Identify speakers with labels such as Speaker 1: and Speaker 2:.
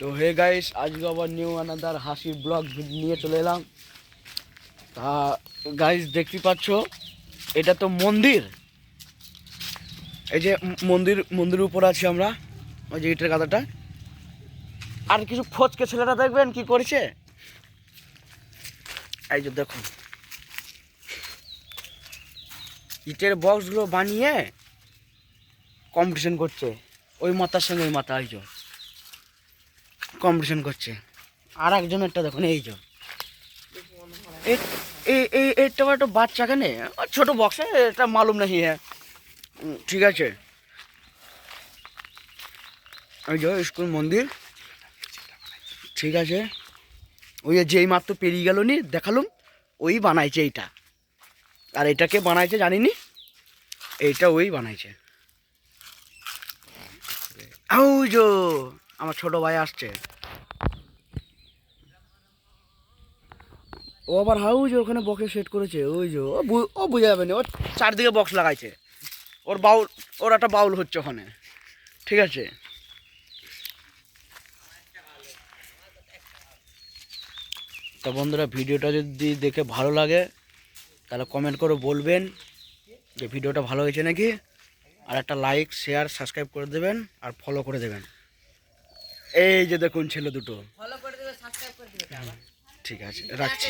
Speaker 1: তো hey guys, আজকে আবার নিউ আনাদার হাসির ব্লগ নিয়ে চলে এলাম। তা গাইস দেখতে পাচ্ছ, এটা তো মন্দির। এই যে মন্দিরের উপর আছি আমরা, ওই যে ইটের গাদাটা। আর কিছু ফচকে ছেলেরা দেখবেন কি করেছে, এই যে দেখুন ইটের বক্সগুলো বানিয়ে কম্পিটিশন করছে। ওই মাথার সঙ্গে ওই মাথা এই যে কম্পিটিশন করছে। আর একজনেরটা দেখুন, এই যে এটা একটা বাচ্চা কেন ছোট বক্সে, এটা মালুম নাহি হ্যাঁ। ঠিক আছে, ওই যে স্কুল মন্দির। ঠিক আছে, ওই যেই মাত্র পেরিয়ে গেল নি দেখালুম, ওই বানাইছে এইটা। আর এটাকে বানাইছে জানিনি, এইটা ওই বানাইছে। ওই যে আমার ছোট ভাই আসছে, ও আবার হাউজ ওখানে বক্সে সেট করেছে। ওই যে ও বুঝে যাবে না, ও চারদিকে বক্স লাগাইছে। ওর বাউল, ওর একটা বাউল হচ্ছে ওখানে। ঠিক আছে, তো বন্ধুরা ভিডিওটা যদি দেখে ভালো লাগে তাহলে কমেন্ট করে বলবেন যে ভিডিওটা ভালো হয়েছে নাকি। আর একটা লাইক শেয়ার সাবস্ক্রাইব করে দেবেন আর ফলো করে দেবেন। এই যে দেখুন ছেলে দুটো। ঠিক আছে, রাখছি।